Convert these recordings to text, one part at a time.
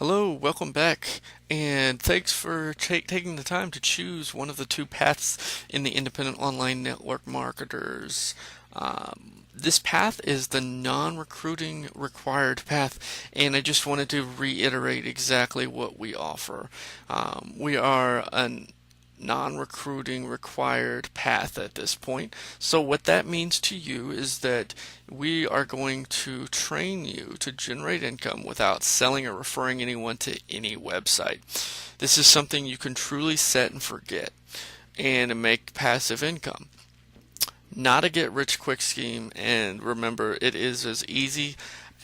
Hello, welcome back, and thanks for taking the time to choose one of the two paths in the independent online network marketers. This path is the non-recruiting required path, and I just wanted to reiterate exactly what we offer. We are an non-recruiting required path at this point. So what that means to you is that we are going to train you to generate income without selling or referring anyone to any website. This is something you can truly set and forget and make passive income. Not a get rich quick scheme, and remember, it is as easy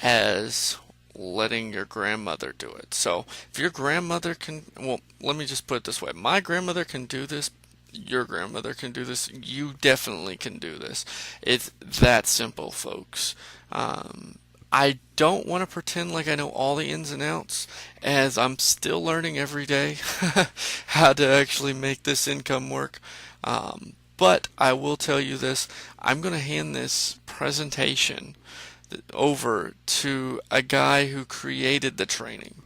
as letting your grandmother do it. So if your grandmother can, well, let me just put it this way. My grandmother can do this. Your grandmother can do this. You definitely can do this. It's that simple, folks. I don't want to pretend like I know all the ins and outs, as I'm still learning every day how to actually make this income work. But I will tell you this, I'm going to hand this presentation over to a guy who created the training.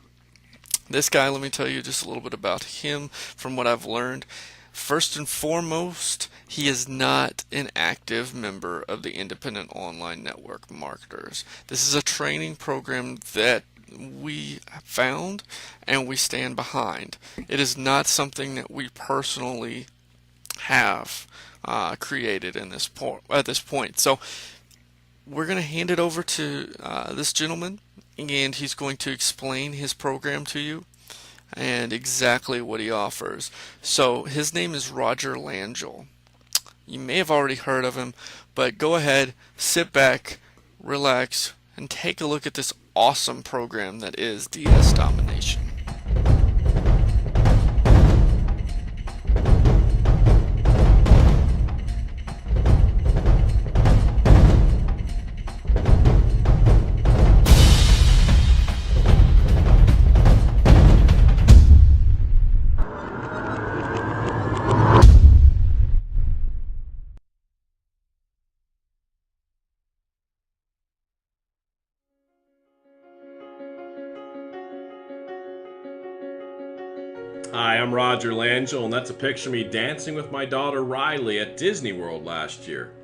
This guy, let me tell you just a little bit about him from what I've learned. First and foremost, he is not an active member of the Independent Online Network Marketers. This is a training program that we found and we stand behind. It is not something that we personally have created at this point. So we're going to hand it over to this gentleman, and he's going to explain his program to you and exactly what he offers. So his name is Roger Langell. You may have already heard of him, but go ahead, sit back, relax, and take a look at this awesome program that is DS Domination. Hi, I'm Roger Langell, and that's a picture of me dancing with my daughter Riley at Disney World last year.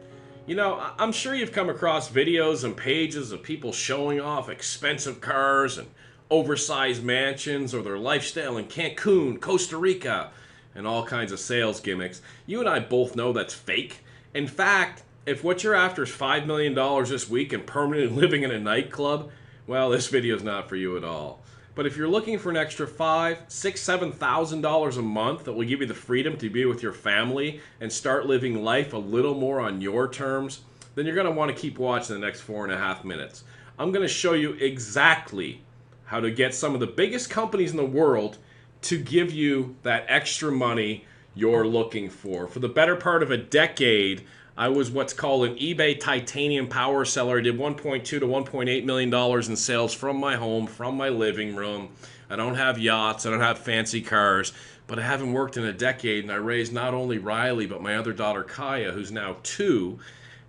You know, I'm sure you've come across videos and pages of people showing off expensive cars and oversized mansions or their lifestyle in Cancun, Costa Rica, and all kinds of sales gimmicks. You and I both know that's fake. In fact, if what you're after is $5 million this week and permanently living in a nightclub, well, this video is not for you at all. But if you're looking for an extra $5,000, $6,000, $7,000 a month that will give you the freedom to be with your family and start living life a little more on your terms, then you're going to want to keep watching the next 4.5 minutes. I'm going to show you exactly how to get some of the biggest companies in the world to give you that extra money you're looking for. For the better part of a decade, I was what's called an eBay titanium power seller. I did $1.2 to $1.8 million in sales from my home, from my living room. I don't have yachts, I don't have fancy cars, but I haven't worked in a decade, and I raised not only Riley, but my other daughter Kaya, who's now 2.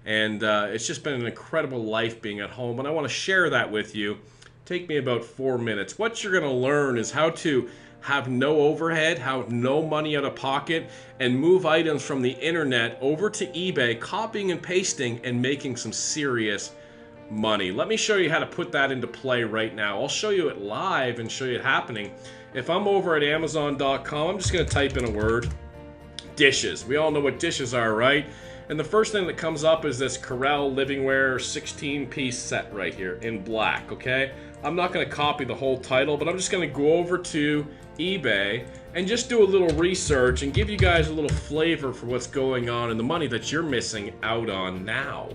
And it's just been an incredible life being at home, and I want to share that with you. Take me about 4 minutes. What you're going to learn is how to have no overhead, have no money out of pocket, and move items from the internet over to eBay, copying and pasting and making some serious money. Let me show you how to put that into play right now. I'll show you it live and show you it happening. If I'm over at Amazon.com, I'm just going to type in a word, dishes. We all know what dishes are, right? And the first thing that comes up is this Corel Livingware 16-piece set right here in black, okay? I'm not going to copy the whole title, but I'm just going to go over to eBay and just do a little research and give you guys a little flavor for what's going on and the money that you're missing out on now.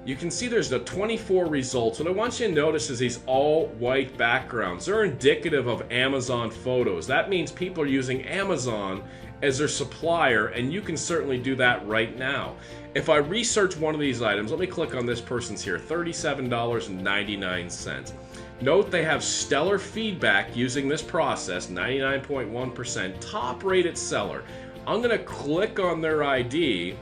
You can see there's the 24 results. What I want you to notice is these all white backgrounds. They're indicative of Amazon photos. That means people are using Amazon as their supplier, and you can certainly do that right now. If I research one of these items, let me click on this person's here, $37.99. Note they have stellar feedback using this process, 99.1%, top rated seller. I'm going to click on their ID,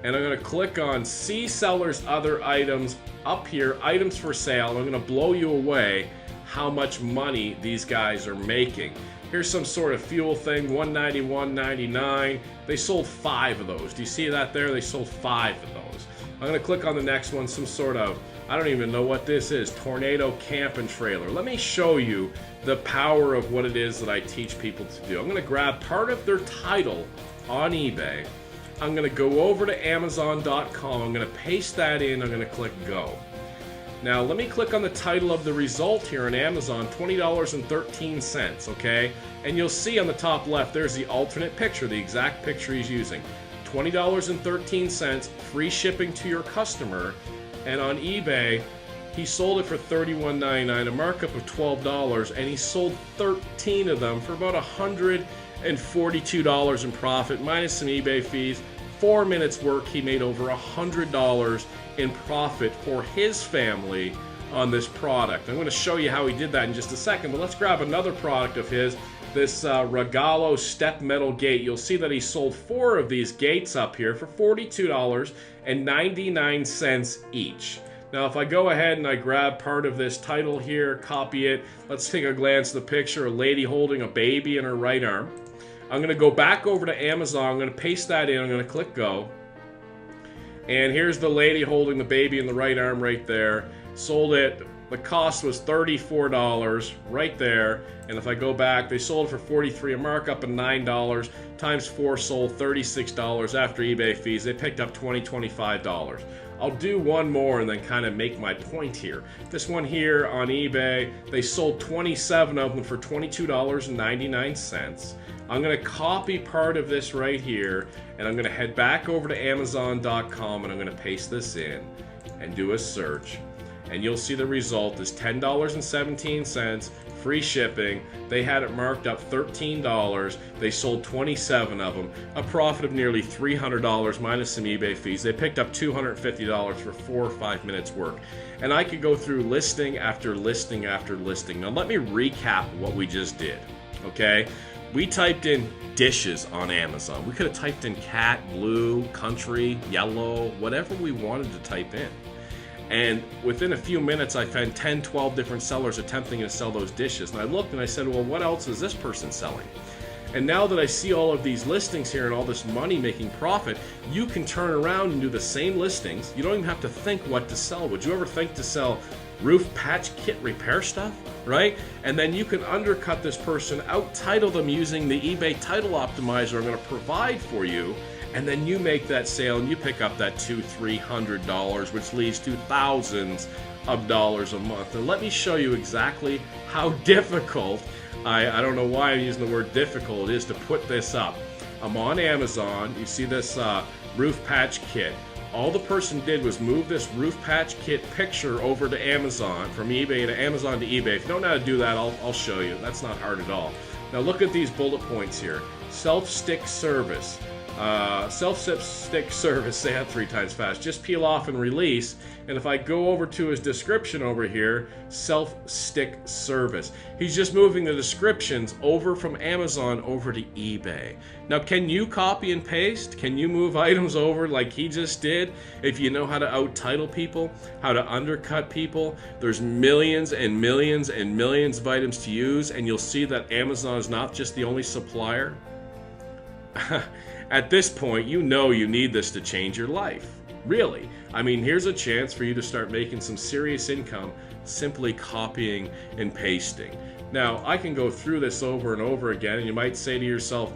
and I'm going to click on see seller's other items up here, items for sale. I'm going to blow you away how much money these guys are making. Here's some sort of fuel thing, $191.99. They sold 5 of those. Do you see that there? They sold 5 of those. I'm going to click on the next one, some sort of, I don't even know what this is, Tornado Camping Trailer. Let me show you the power of what it is that I teach people to do. I'm going to grab part of their title on eBay. I'm going to go over to Amazon.com. I'm going to paste that in. I'm going to click Go. Now, let me click on the title of the result here on Amazon, $20.13, okay? And you'll see on the top left, there's the alternate picture, the exact picture he's using. $20.13, free shipping to your customer. And on eBay, he sold it for $31.99, a markup of $12, and he sold 13 of them for about $142 in profit, minus some eBay fees. 4 minutes work, he made over $100 in profit for his family on this product. I'm going to show you how he did that in just a second, but let's grab another product of his, this Regalo step metal gate. You'll see that he sold 4 of these gates up here for $42.99 each. Now, if I go ahead and I grab part of this title here, copy it, let's take a glance at the picture, a lady holding a baby in her right arm. I'm going to go back over to Amazon, I'm going to paste that in, I'm going to click Go. And here's the lady holding the baby in the right arm right there. Sold it, the cost was $34 right there. And if I go back, they sold it for $43, a markup of $9, times 4 sold $36 after eBay fees. They picked up $20, $25. I'll do one more and then kind of make my point here. This one here on eBay, they sold 27 of them for $22.99. I'm going to copy part of this right here, and I'm going to head back over to Amazon.com, and I'm going to paste this in and do a search. And you'll see the result is $10.17, free shipping. They had it marked up $13. They sold 27 of them, a profit of nearly $300 minus some eBay fees. They picked up $250 for 4 or 5 minutes work. And I could go through listing after listing after listing. Now let me recap what we just did, okay? We typed in dishes on Amazon. We could have typed in cat, blue, country, yellow, whatever we wanted to type in. And within a few minutes, I found 10, 12 different sellers attempting to sell those dishes. And I looked and I said, well, what else is this person selling? And now that I see all of these listings here and all this money making profit, you can turn around and do the same listings. You don't even have to think what to sell. Would you ever think to sell roof patch kit repair stuff, right? And then you can undercut this person, out-title them using the eBay title optimizer I'm going to provide for you, and then you make that sale and you pick up that $200-300, which leads to thousands of dollars a month. And let me show you exactly how difficult, I don't know why I'm using the word difficult, it is to put this up. I'm on Amazon, you see this roof patch kit. All the person did was move this roof patch kit picture over to Amazon, from eBay to Amazon to eBay. If you don't know how to do that, I'll show you. That's not hard at all. Now look at these bullet points here. Self-stick service. Self-stick service, say that 3 times fast. Just peel off and release. And if I go over to his description over here, self-stick service. He's just moving the descriptions over from Amazon over to eBay. Now, can you copy and paste? Can you move items over like he just did? If you know how to out-title people, how to undercut people, there's millions and millions and millions of items to use, and you'll see that Amazon is not just the only supplier. At this point, you know you need this to change your life. Really. I mean, here's a chance for you to start making some serious income simply copying and pasting. Now, I can go through this over and over again, and you might say to yourself,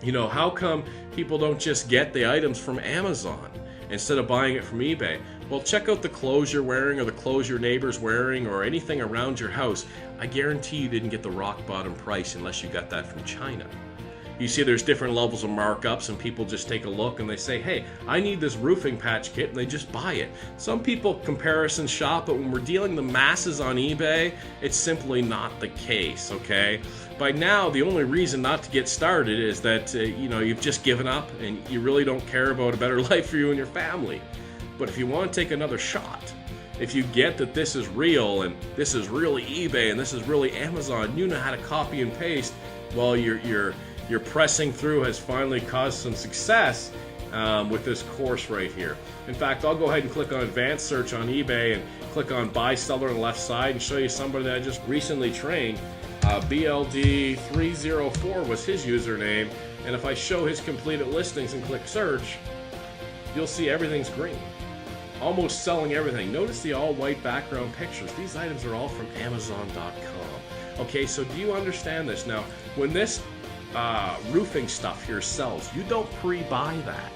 you know, how come people don't just get the items from Amazon instead of buying it from eBay? Well, check out the clothes you're wearing or the clothes your neighbor's wearing or anything around your house. I guarantee you didn't get the rock bottom price unless you got that from China. You see there's different levels of markups, and people just take a look and they say, hey, I need this roofing patch kit, and they just buy it. Some people comparison shop, but when we're dealing the masses on eBay, it's simply not the case, okay? By now, the only reason not to get started is that, you know, you've just given up and you really don't care about a better life for you and your family. But if you want to take another shot, if you get that this is real and this is really eBay and this is really Amazon, you know how to copy and paste, well, your pressing through has finally caused some success with this course right here. In fact, I'll go ahead and click on advanced search on eBay and click on buy seller on the left side and show you somebody that I just recently trained. BLD304 was his username, and if I show his completed listings and click search, you'll see everything's green. Almost selling everything. Notice the all white background pictures. These items are all from Amazon.com. Okay, so do you understand this? Now, when this roofing stuff here sells, you don't pre-buy that.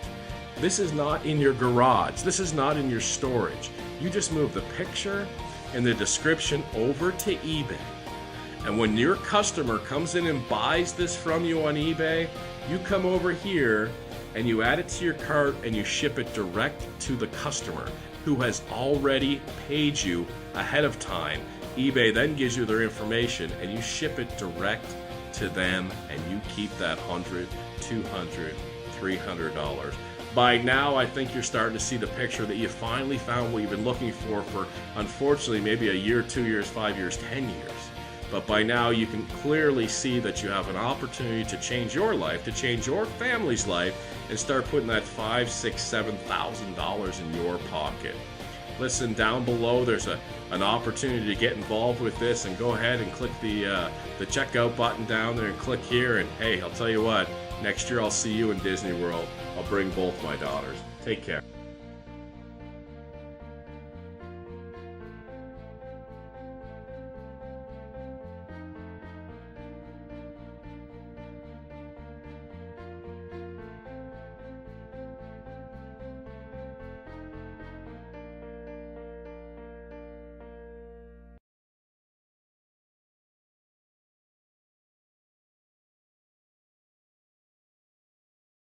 This is not in your garage. This is not in your storage. You just move the picture and the description over to eBay. And when your customer comes in and buys this from you on eBay, you come over here and you add it to your cart and you ship it direct to the customer who has already paid you ahead of time. eBay then gives you their information and you ship it direct to them, and you keep that $100, $200, $300. By now, I think you're starting to see the picture that you finally found what you've been looking for unfortunately, maybe a year, 2 years, 5 years, 10 years. But by now, you can clearly see that you have an opportunity to change your life, to change your family's life, and start putting that $5,000, $6,000, $7,000 in your pocket. Listen, down below, there's an opportunity to get involved with this, and go ahead and click the checkout button down there and click here. And hey, I'll tell you what, next year I'll see you in Disney World. I'll bring both my daughters. Take care.